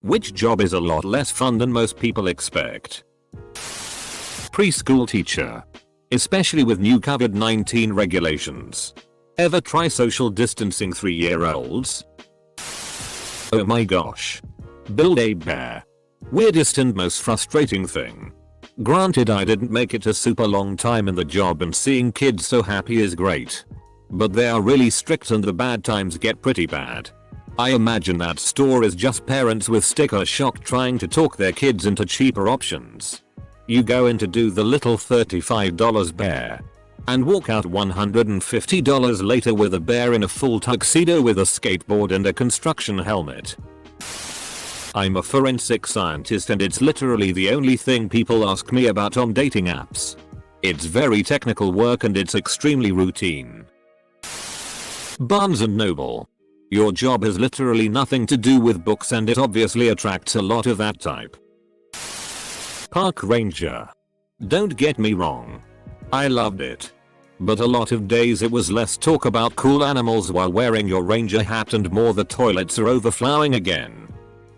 Which job is a lot less fun than most people expect? Preschool teacher. Especially with new COVID-19 regulations. Ever try social distancing 3-year-olds? Oh my gosh. Build a bear. Weirdest and most frustrating thing. Granted, I didn't make it a super long time in the job and seeing kids so happy is great. But they are really strict and the bad times get pretty bad. I imagine that store is just parents with sticker shock trying to talk their kids into cheaper options. You go in to do the little $35 bear. And walk out $150 later with a bear in a full tuxedo with a skateboard and a construction helmet. I'm a forensic scientist and it's literally the only thing people ask me about on dating apps. It's very technical work and it's extremely routine. Barnes & Noble. Your job has literally nothing to do with books and it obviously attracts a lot of that type. Park ranger. Don't get me wrong. I loved it. But a lot of days it was less talk about cool animals while wearing your ranger hat and more the toilets are overflowing again.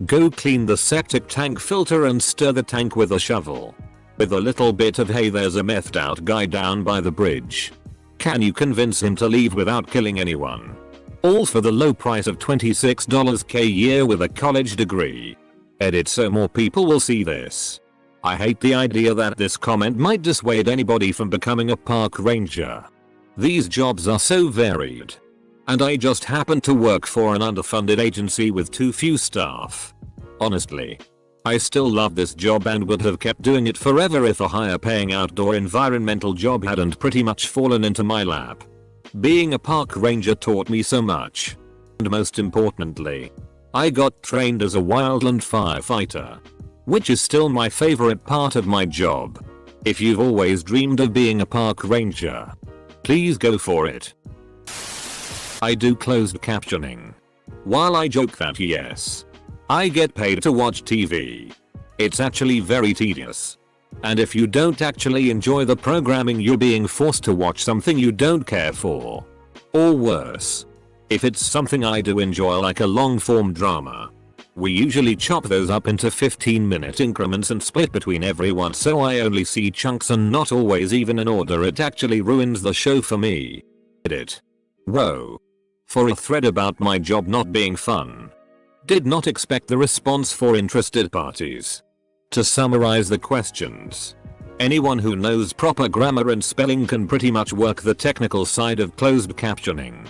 Go clean the septic tank filter and stir the tank with a shovel. With a little bit of hey, there's a methed out guy down by the bridge. Can you convince him to leave without killing anyone? All for the low price of $26k a year with a college degree. Edit so more people will see this. I hate the idea that this comment might dissuade anybody from becoming a park ranger. These jobs are so varied. And I just happen to work for an underfunded agency with too few staff. Honestly, I still love this job and would have kept doing it forever if a higher paying outdoor environmental job hadn't pretty much fallen into my lap. Being a park ranger taught me so much. And most importantly, I got trained as a wildland firefighter. Which is still my favorite part of my job. If you've always dreamed of being a park ranger, please go for it. I do closed captioning. While I joke that yes, I get paid to watch TV, it's actually very tedious. And if you don't actually enjoy the programming, you're being forced to watch something you don't care for. Or worse, if it's something I do enjoy like a long form drama, we usually chop those up into 15-minute increments and split between everyone, so I only see chunks and not always even in order. It actually ruins the show for me. Edit. Whoa. For a thread about my job not being fun. Did not expect the response for interested parties. To summarize the questions. Anyone who knows proper grammar and spelling can pretty much work the technical side of closed captioning.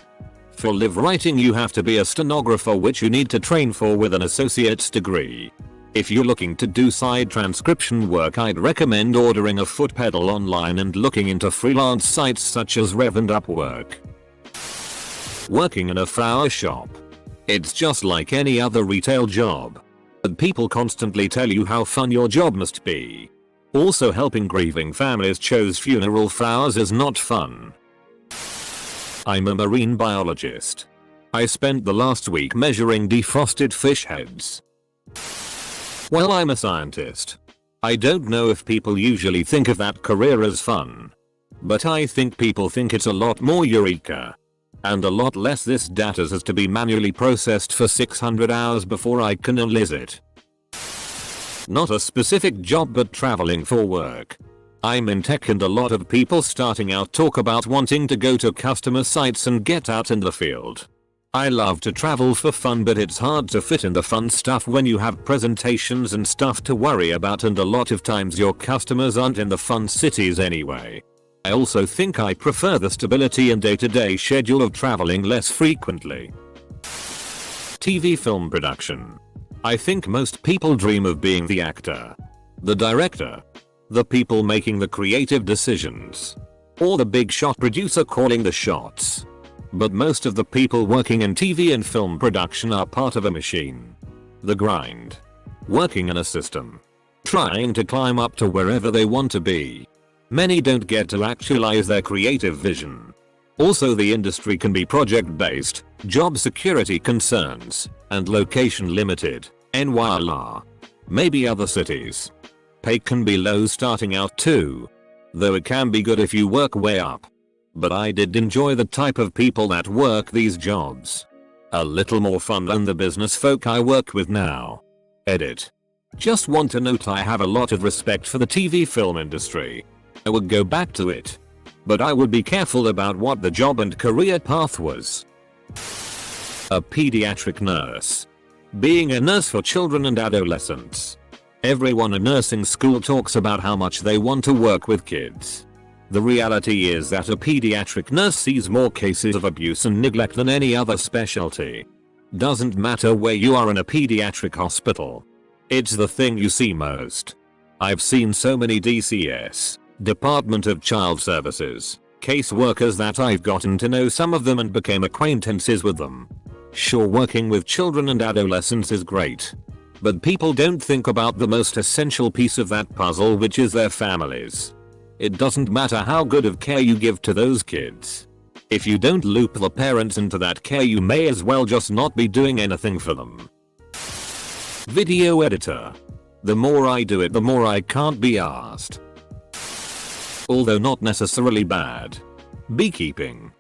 For live writing you have to be a stenographer, which you need to train for with an associate's degree. If you're looking to do side transcription work, I'd recommend ordering a foot pedal online and looking into freelance sites such as Rev and Upwork. Working in a flower shop. It's just like any other retail job. But people constantly tell you how fun your job must be. Also, helping grieving families choose funeral flowers is not fun. I'm a marine biologist. I spent the last week measuring defrosted fish heads. Well, I'm a scientist. I don't know if people usually think of that career as fun. But I think people think it's a lot more eureka. And a lot less this data has to be manually processed for 600 hours before I can analyze it. Not a specific job, but traveling for work. I'm in tech and a lot of people starting out talk about wanting to go to customer sites and get out in the field. I love to travel for fun, but it's hard to fit in the fun stuff when you have presentations and stuff to worry about, and a lot of times your customers aren't in the fun cities anyway. I also think I prefer the stability and day-to-day schedule of traveling less frequently. TV film production. I think most people dream of being the actor, the director, the people making the creative decisions, or the big shot producer calling the shots. But most of the people working in TV and film production are part of a machine. The grind. Working in a system. Trying to climb up to wherever they want to be. Many don't get to actualize their creative vision. Also, the industry can be project-based, job security concerns, and location limited, and voila. Maybe other cities. Pay can be low starting out too. Though it can be good if you work way up. But I did enjoy the type of people that work these jobs. A little more fun than the business folk I work with now. Edit. Just want to note I have a lot of respect for the TV film industry. I would go back to it. But I would be careful about what the job and career path was. A pediatric nurse. Being a nurse for children and adolescents. Everyone in nursing school talks about how much they want to work with kids. The reality is that a pediatric nurse sees more cases of abuse and neglect than any other specialty. Doesn't matter where you are in a pediatric hospital. It's the thing you see most. I've seen so many DCS, Department of Child Services, caseworkers that I've gotten to know some of them and became acquaintances with them. Sure, working with children and adolescents is great. But people don't think about the most essential piece of that puzzle, which is their families. It doesn't matter how good of care you give to those kids. If you don't loop the parents into that care, you may as well just not be doing anything for them. Video editor. The more I do it, the more I can't be asked. Although not necessarily bad. Beekeeping.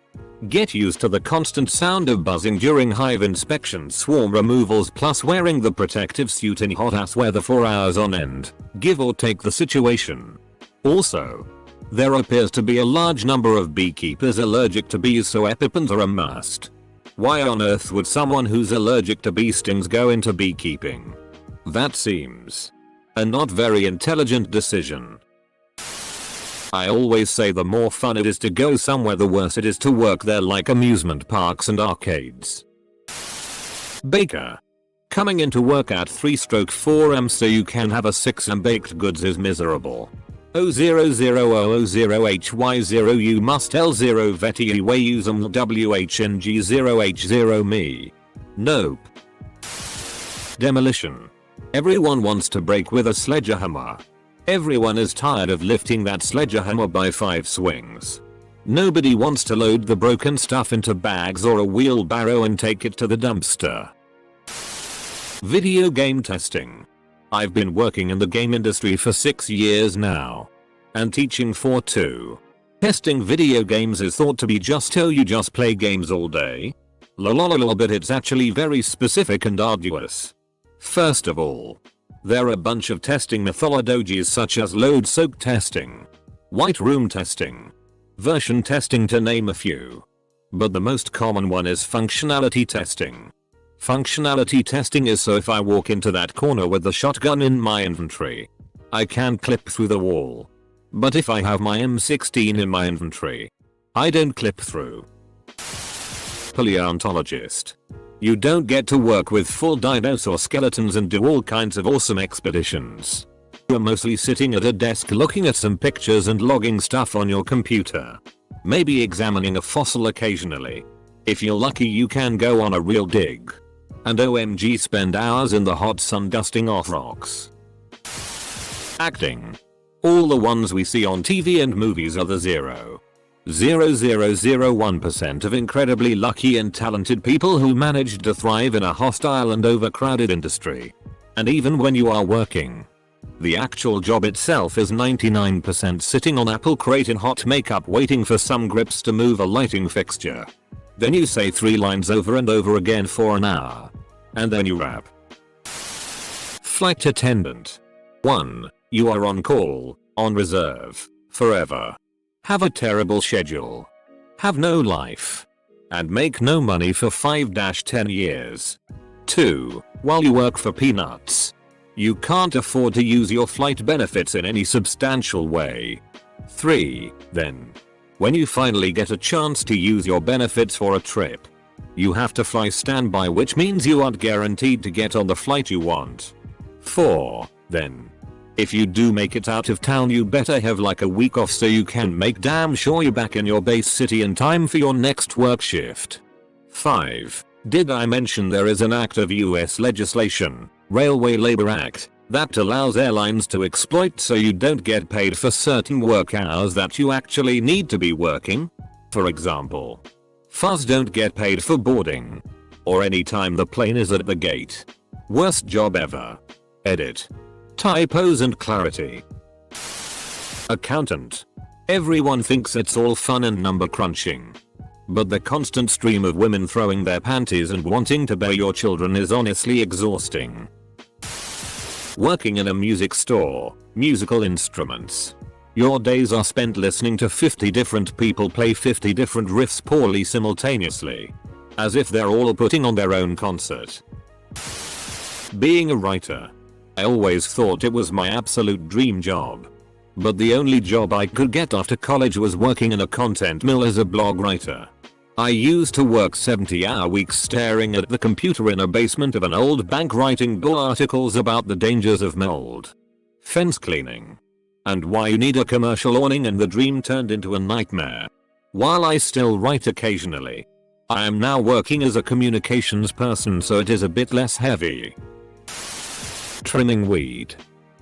Get used to the constant sound of buzzing during hive inspections, swarm removals, plus wearing the protective suit in hot ass weather for hours on end, give or take the situation. Also, there appears to be a large number of beekeepers allergic to bees, so EpiPens are a must. Why on earth would someone who's allergic to bee stings go into beekeeping? That seems a not very intelligent decision. I always say the more fun it is to go somewhere, the worse it is to work there, like amusement parks and arcades. Baker. Coming into work at 3/4 am so you can have a 6 am baked goods is miserable. 00000HY0 you must L0 veti way use WHNG0H0 me. Nope. Demolition. Everyone wants to break with a sledgehammer. Everyone is tired of lifting that sledgehammer by 5 swings. Nobody wants to load the broken stuff into bags or a wheelbarrow and take it to the dumpster. Video game testing. I've been working in the game industry for 6 years now. And teaching for 2. Testing video games is thought to be just how you just play games all day. Lololol, but it's actually very specific and arduous. First of all, there are a bunch of testing methodologies such as load soak testing, white room testing, version testing, to name a few. But the most common one is functionality testing. Functionality testing is so if I walk into that corner with the shotgun in my inventory, I can clip through the wall. But if I have my M16 in my inventory, I don't clip through. Paleontologist. You don't get to work with full dinosaur skeletons and do all kinds of awesome expeditions. You're mostly sitting at a desk looking at some pictures and logging stuff on your computer. Maybe examining a fossil occasionally. If you're lucky, you can go on a real dig. And OMG spend hours in the hot sun dusting off rocks. Acting. All the ones we see on TV and movies are the 0.0001% of incredibly lucky and talented people who managed to thrive in a hostile and overcrowded industry. And even when you are working, the actual job itself is 99% sitting on apple crate in hot makeup waiting for some grips to move a lighting fixture. Then you say 3 lines over and over again for an hour. And then you rap. Flight attendant. 1. You are on call, on reserve, forever. Have a terrible schedule. Have no life. And make no money for 5-10 years. 2. While you work for peanuts. You can't afford to use your flight benefits in any substantial way. 3. Then, when you finally get a chance to use your benefits for a trip, you have to fly standby, which means you aren't guaranteed to get on the flight you want. 4. Then, if you do make it out of town, you better have like a week off so you can make damn sure you're back in your base city in time for your next work shift. 5. Did I mention there is an act of US legislation, Railway Labor Act, that allows airlines to exploit so you don't get paid for certain work hours that you actually need to be working? For example, FAs don't get paid for boarding. Or any time the plane is at the gate. Worst job ever. Edit. Typos and clarity. Accountant. Everyone thinks it's all fun and number crunching. But the constant stream of women throwing their panties and wanting to bear your children is honestly exhausting. Working in a music store, musical instruments. Your days are spent listening to 50 different people play 50 different riffs poorly simultaneously. As if they're all putting on their own concert. Being a writer. I always thought it was my absolute dream job. But the only job I could get after college was working in a content mill as a blog writer. I used to work 70-hour weeks staring at the computer in a basement of an old bank writing bull articles about the dangers of mold, fence cleaning, and why you need a commercial awning, and the dream turned into a nightmare. While I still write occasionally, I am now working as a communications person, so it is a bit less heavy. Trimming weed.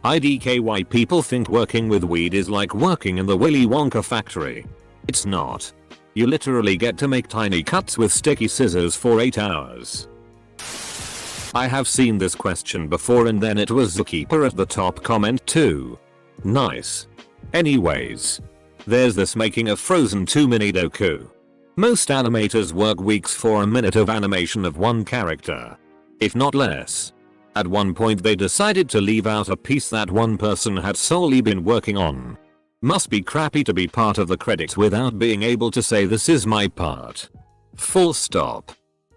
IDKY people think working with weed is like working in the Willy Wonka factory. It's not. You literally get to make tiny cuts with sticky scissors for 8 hours. I have seen this question before, and then it was Zookeeper at the top comment too. Nice. Anyways. There's this making a Frozen 2 mini doku. Most animators work weeks for a minute of animation of one character. If not less. At one point they decided to leave out a piece that one person had solely been working on. Must be crappy to be part of the credits without being able to say this is my part. Full stop.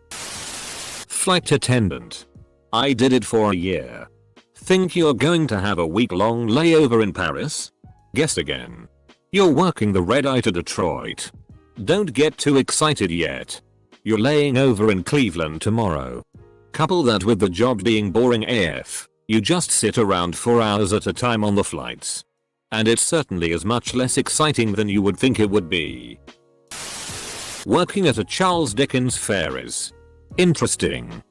Flight attendant. I did it for a year. Think you're going to have a week-long layover in Paris? Guess again. You're working the red eye to Detroit. Don't get too excited yet. You're laying over in Cleveland tomorrow. Couple that with the job being boring AF. You just sit around for hours at a time on the flights. And it certainly is much less exciting than you would think it would be. Working at a Charles Dickens fair is interesting,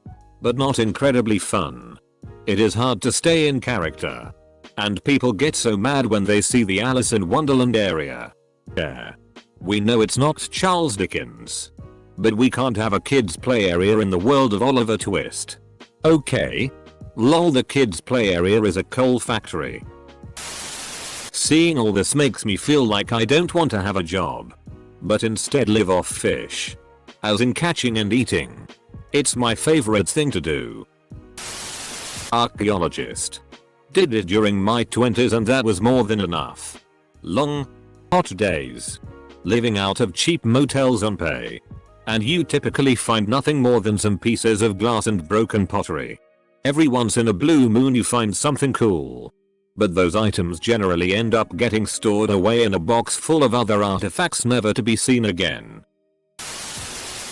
but not incredibly fun. It is hard to stay in character. And people get so mad when they see the Alice in Wonderland area. Yeah. We know it's not Charles Dickens. But we can't have a kids play area in the world of Oliver Twist. Okay. Lol, the kids play area is a coal factory. Seeing all this makes me feel like I don't want to have a job, but instead live off fish. As in catching and eating. It's my favorite thing to do. Archaeologist. Did it during my 20s and that was more than enough. Long, hot days. Living out of cheap motels on pay. And you typically find nothing more than some pieces of glass and broken pottery. Every once in a blue moon you find something cool. But those items generally end up getting stored away in a box full of other artifacts never to be seen again.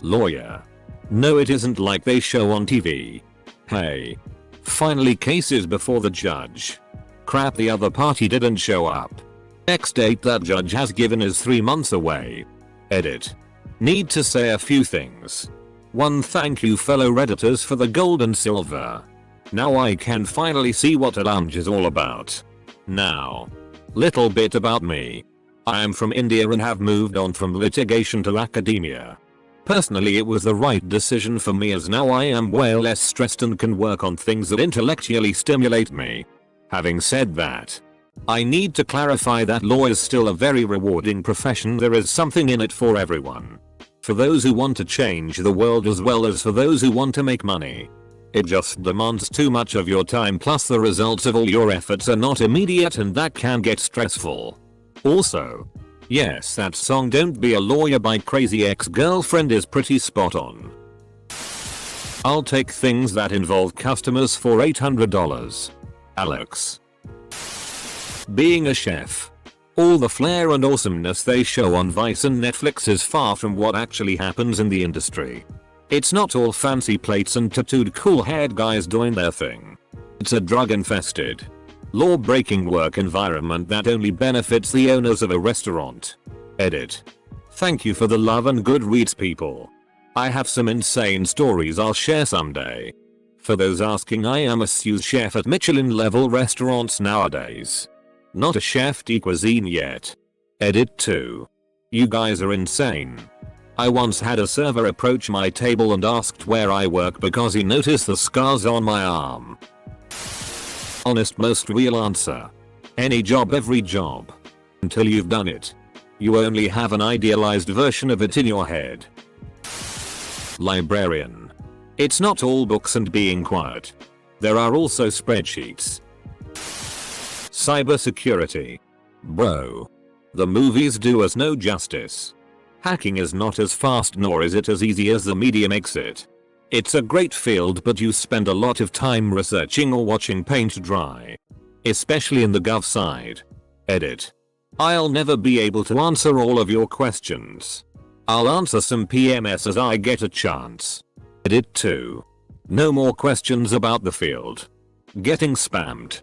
Lawyer. No, it isn't like they show on TV. Hey. Finally cases before the judge. Crap, the other party didn't show up. Next date that judge has given is 3 months away. Edit. Need to say a few things. 1. Thank you fellow redditors for the gold and silver. Now I can finally see what a lounge is all about. Now. Little bit about me. I am from India and have moved on from litigation to academia. Personally it was the right decision for me, as now I am way less stressed and can work on things that intellectually stimulate me. Having said that, I need to clarify that law is still a very rewarding profession. There is something in it for everyone. For those who want to change the world as well as for those who want to make money. It just demands too much of your time, plus the results of all your efforts are not immediate and that can get stressful. Also, yes, that song Don't Be a Lawyer by Crazy Ex-Girlfriend is pretty spot on. I'll take things that involve customers for $800. Alex. Being a chef. All the flair and awesomeness they show on Vice and Netflix is far from what actually happens in the industry. It's not all fancy plates and tattooed cool-haired guys doing their thing. It's a drug-infested, law-breaking work environment that only benefits the owners of a restaurant. Edit. Thank you for the love and good reads, people. I have some insane stories I'll share someday. For those asking, I am a sous chef at Michelin-level restaurants nowadays. Not a chef de cuisine yet. Edit 2. You guys are insane. I once had a server approach my table and asked where I work because he noticed the scars on my arm. Honest, most real answer. Any job, every job. Until you've done it. You only have an idealized version of it in your head. Librarian. It's not all books and being quiet. There are also spreadsheets. Cybersecurity. Bro. The movies do us no justice. Hacking is not as fast nor is it as easy as the media makes it. It's a great field but you spend a lot of time researching or watching paint dry. Especially in the gov side. Edit. I'll never be able to answer all of your questions. I'll answer some PMS as I get a chance. Edit 2. No more questions about the field. Getting spammed.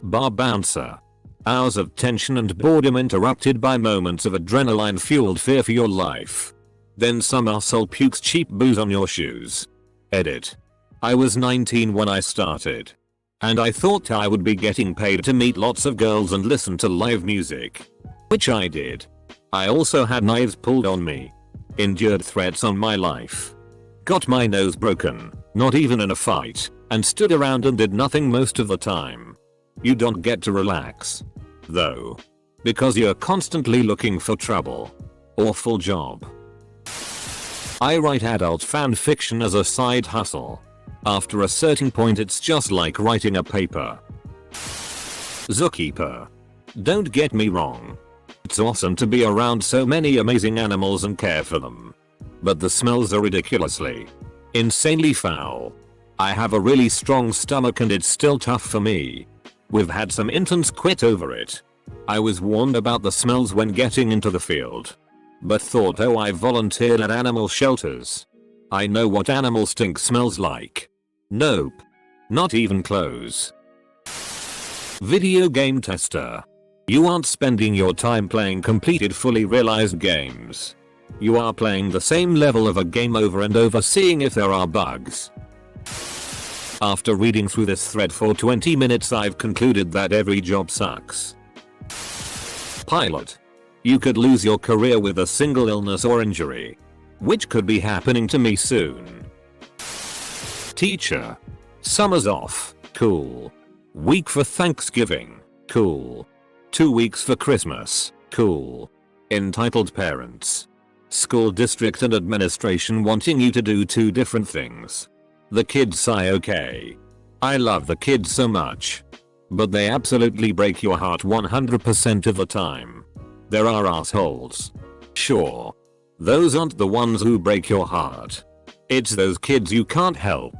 Bar bouncer. Hours of tension and boredom interrupted by moments of adrenaline-fueled fear for your life. Then some asshole pukes cheap booze on your shoes. Edit. I was 19 when I started. And I thought I would be getting paid to meet lots of girls and listen to live music. Which I did. I also had knives pulled on me. Endured threats on my life. Got my nose broken, not even in a fight, and stood around and did nothing most of the time. You don't get to relax. Though. Because you're constantly looking for trouble. Awful job. I write adult fan fiction as a side hustle. After a certain point it's just like writing a paper. Zookeeper. Don't get me wrong. It's awesome to be around so many amazing animals and care for them. But the smells are ridiculously, insanely foul. I have a really strong stomach and it's still tough for me. We've had some interns quit over it. I was warned about the smells when getting into the field. But thought I volunteered at animal shelters. I know what animal stink smells like. Nope. Not even close. Video game tester. You aren't spending your time playing completed fully realized games. You are playing the same level of a game over and over seeing if there are bugs. After reading through this thread for 20 minutes I've concluded that every job sucks. Pilot. You could lose your career with a single illness or injury. Which could be happening to me soon. Teacher. Summer's off. Cool. Week for Thanksgiving. Cool. 2 weeks for Christmas. Cool. Entitled parents. School district and administration wanting you to do 2 different things. The kids sigh okay. I love the kids so much. But they absolutely break your heart 100% of the time. There are assholes. Sure. Those aren't the ones who break your heart. It's those kids you can't help.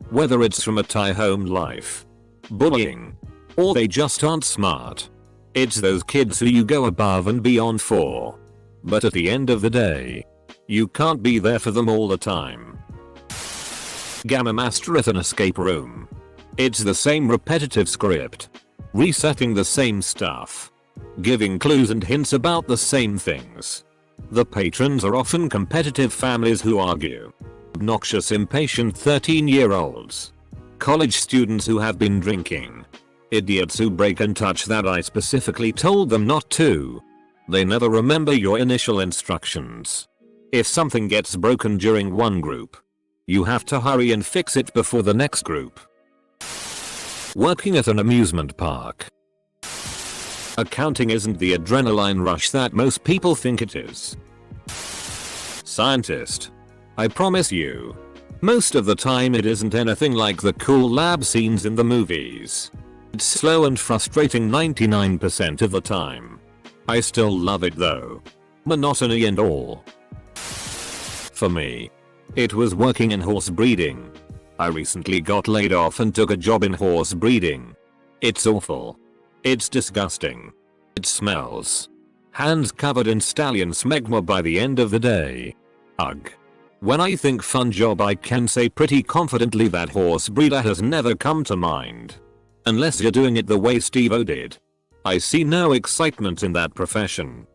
Whether it's from a tie-home life, bullying, or they just aren't smart. It's those kids who you go above and beyond for. But at the end of the day, you can't be there for them all the time. Gamma Master at an escape room. It's the same repetitive script. Resetting the same stuff. Giving clues and hints about the same things. The patrons are often competitive families who argue. Obnoxious impatient 13-year-olds. College students who have been drinking. Idiots who break and touch that I specifically told them not to. They never remember your initial instructions. If something gets broken during one group, you have to hurry and fix it before the next group. Working at an amusement park. Accounting isn't the adrenaline rush that most people think it is. Scientist. I promise you. Most of the time it isn't anything like the cool lab scenes in the movies. It's slow and frustrating 99% of the time. I still love it though. Monotony and all. For me, it was working in horse breeding. I recently got laid off and took a job in horse breeding. It's awful. It's disgusting. It smells. Hands covered in stallion smegma by the end of the day. Ugh. When I think fun job I can say pretty confidently that horse breeder has never come to mind. Unless you're doing it the way Steve-O did. I see no excitement in that profession.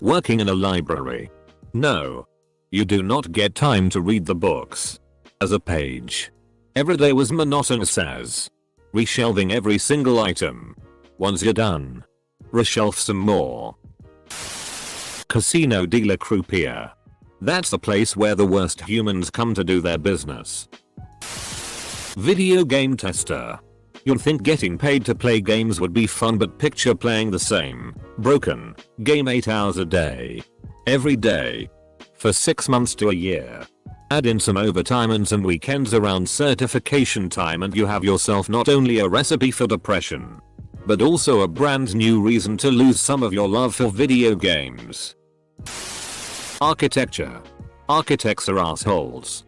Working in a library. No. You do not get time to read the books. As a page. Every day was monotonous as. Reshelving every single item. Once you're done. Reshelf some more. Casino dealer croupier. That's the place where the worst humans come to do their business. Video game tester. You'd think getting paid to play games would be fun, but picture playing the same, broken, game 8 hours a day. Every day. For 6 months to a year. Add in some overtime and some weekends around certification time and you have yourself not only a recipe for depression, but also a brand new reason to lose some of your love for video games. Architecture. Architects are assholes.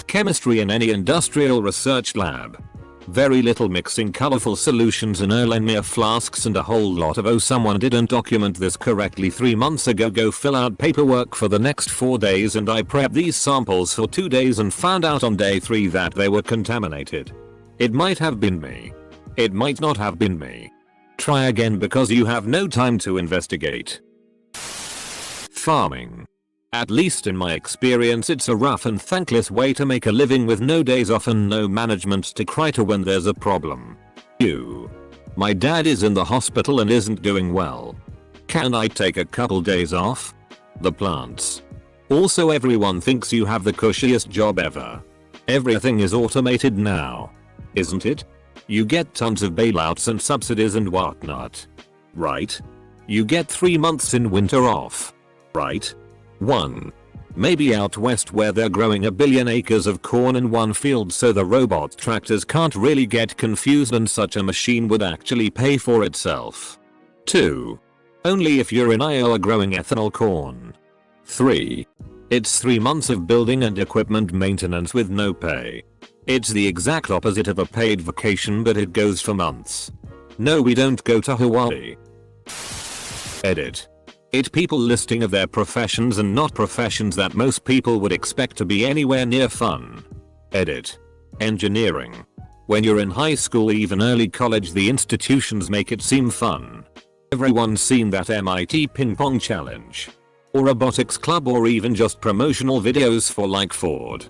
Chemistry in any industrial research lab. Very little mixing colorful solutions in Erlenmeyer flasks and a whole lot of "oh someone didn't document this correctly 3 months ago, go fill out paperwork for the next 4 days and I prepped these samples for 2 days and found out on day 3 that they were contaminated. It might have been me. It might not have been me. Try again because you have no time to investigate." Farming. At least in my experience it's a rough and thankless way to make a living with no days off and no management to cry to when there's a problem. My dad is in the hospital and isn't doing well. Can I take a couple days off? The plants. Also everyone thinks you have the cushiest job ever. Everything is automated now. Isn't it? You get tons of bailouts and subsidies and whatnot. Right? You get 3 months in winter off. Right? 1. Maybe out west where they're growing 1 billion acres of corn in one field so the robot tractors can't really get confused and such a machine would actually pay for itself. 2. Only if you're in Iowa growing ethanol corn. 3. It's 3 months of building and equipment maintenance with no pay. It's the exact opposite of a paid vacation but it goes for months. No, we don't go to Hawaii. Edit. It people listing of their professions and not professions that most people would expect to be anywhere near fun. Edit. Engineering. When you're in high school, even early college, the institutions make it seem fun. Everyone's seen that MIT ping pong challenge. Or robotics club or even just promotional videos for like Ford,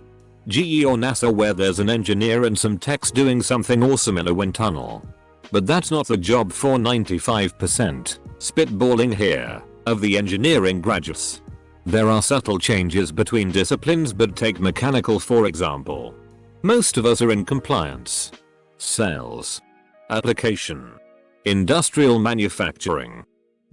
GE or NASA where there's an engineer and some techs doing something awesome in a wind tunnel. But that's not the job for 95%, spitballing here, of the engineering graduates. There are subtle changes between disciplines, but take mechanical for example. Most of us are in compliance, sales, application, industrial manufacturing,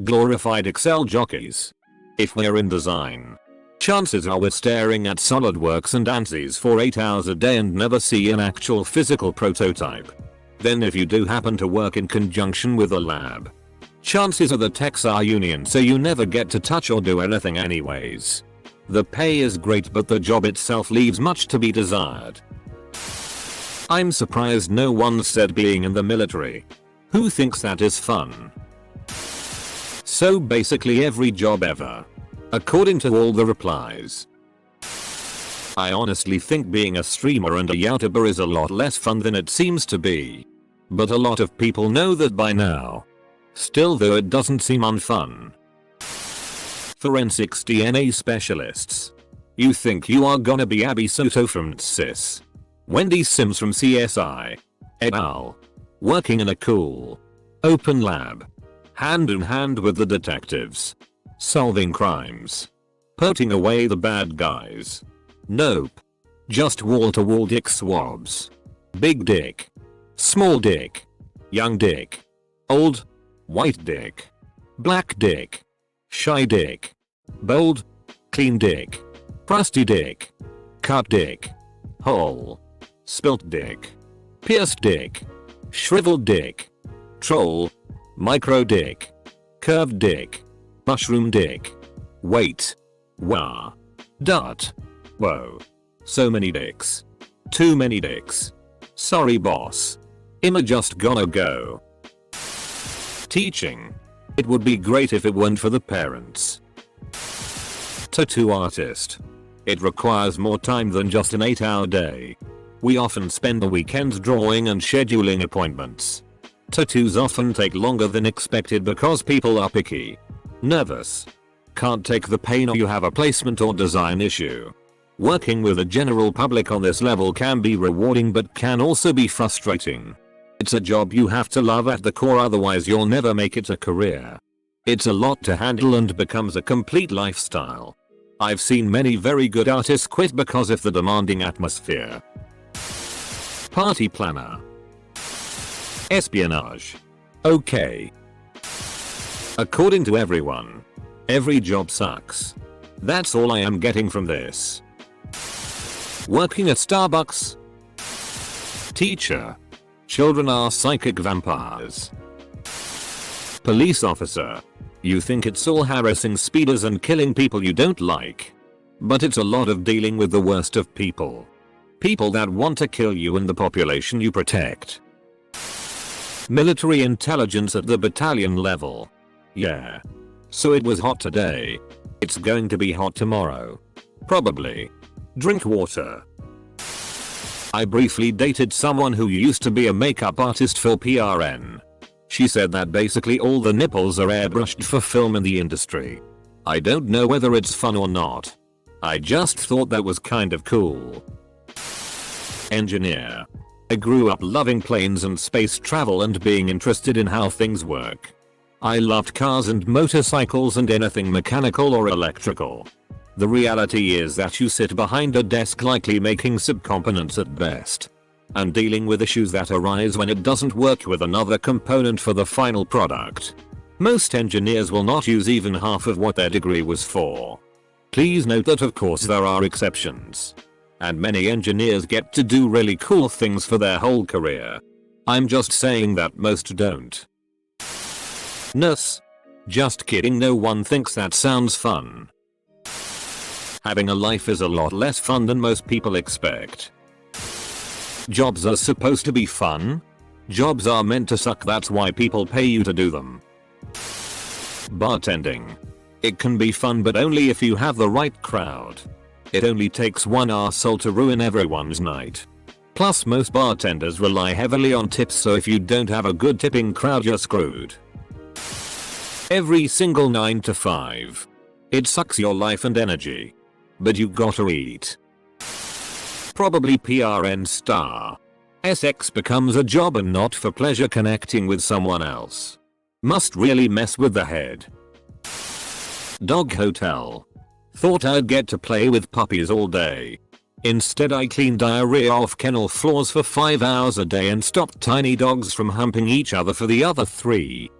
glorified Excel jockeys. If we're in design, chances are we're staring at SolidWorks and ANSYS for 8 hours a day and never see an actual physical prototype. Then if you do happen to work in conjunction with a lab, chances are the techs are union so you never get to touch or do anything anyways. The pay is great but the job itself leaves much to be desired. I'm surprised no one said being in the military. Who thinks that is fun? So basically every job ever, according to all the replies. I honestly think being a streamer and a YouTuber is a lot less fun than it seems to be. But a lot of people know that by now. Still though it doesn't seem unfun. Forensics DNA specialists. You think you are gonna be Abby Soto from TSIS, Wendy Sims from CSI, et al. Working in a cool, open lab, hand in hand with the detectives, solving crimes, putting away the bad guys. Nope. Just wall-to-wall dick swabs. Big dick, small dick, young dick, old, white dick, black dick, shy dick, bold, clean dick, crusty dick, cut dick, whole, spilt dick, pierced dick, shriveled dick, troll, micro dick, curved dick, mushroom dick, wait, wah, dot, whoa, so many dicks, too many dicks, sorry boss, I'ma just gonna go. Teaching. It would be great if it weren't for the parents. Tattoo artist. It requires more time than just an 8-hour day. We often spend the weekends drawing and scheduling appointments. Tattoos often take longer than expected because people are picky, nervous, can't take the pain, or you have a placement or design issue. Working with the general public on this level can be rewarding but can also be frustrating. It's a job you have to love at the core, otherwise you'll never make it a career. It's a lot to handle and becomes a complete lifestyle. I've seen many very good artists quit because of the demanding atmosphere. Party planner. Espionage. Okay. According to everyone, every job sucks. That's all I am getting from this. Working at Starbucks. Teacher. Children are psychic vampires. Police officer. You think it's all harassing speeders and killing people you don't like. But it's a lot of dealing with the worst of people. People that want to kill you and the population you protect. Military intelligence at the battalion level. Yeah. So it was hot today. It's going to be hot tomorrow. Probably. Drink water. I briefly dated someone who used to be a makeup artist for PRN. She said that basically all the nipples are airbrushed for film in the industry. I don't know whether it's fun or not. I just thought that was kind of cool. Engineer. I grew up loving planes and space travel and being interested in how things work. I loved cars and motorcycles and anything mechanical or electrical. The reality is that you sit behind a desk likely making subcomponents at best. And dealing with issues that arise when it doesn't work with another component for the final product. Most engineers will not use even half of what their degree was for. Please note that of course there are exceptions. And many engineers get to do really cool things for their whole career. I'm just saying that most don't. Nurse. Just kidding, no one thinks that sounds fun. Having a life is a lot less fun than most people expect. Jobs are supposed to be fun? Jobs are meant to suck, that's why people pay you to do them. Bartending. It can be fun but only if you have the right crowd. It only takes one arsehole to ruin everyone's night. Plus most bartenders rely heavily on tips, so if you don't have a good tipping crowd you're screwed. Every single 9 to 5. It sucks your life and energy. But you gotta eat. Probably PRN star. SX becomes a job and not for pleasure connecting with someone else. Must really mess with the head. Dog hotel. Thought I'd get to play with puppies all day. Instead I clean diarrhea off kennel floors for 5 hours a day and stopped tiny dogs from humping each other for the other 3.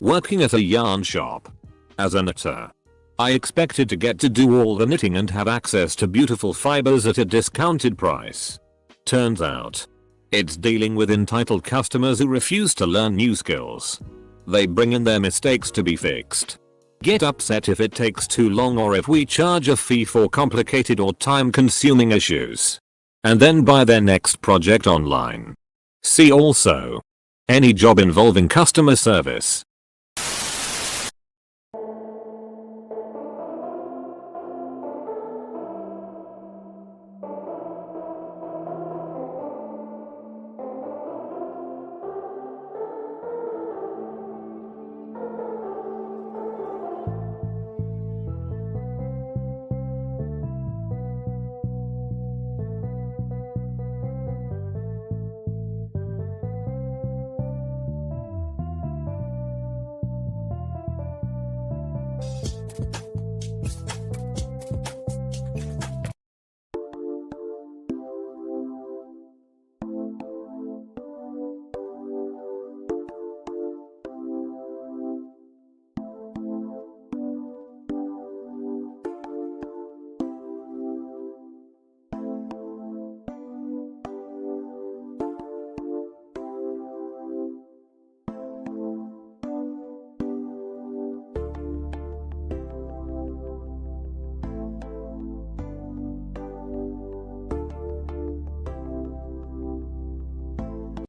Working at a yarn shop. As a knitter. I expected to get to do all the knitting and have access to beautiful fibers at a discounted price. Turns out. It's dealing with entitled customers who refuse to learn new skills. They bring in their mistakes to be fixed. Get upset if it takes too long or if we charge a fee for complicated or time-consuming issues. And then buy their next project online. See also. Any job involving customer service.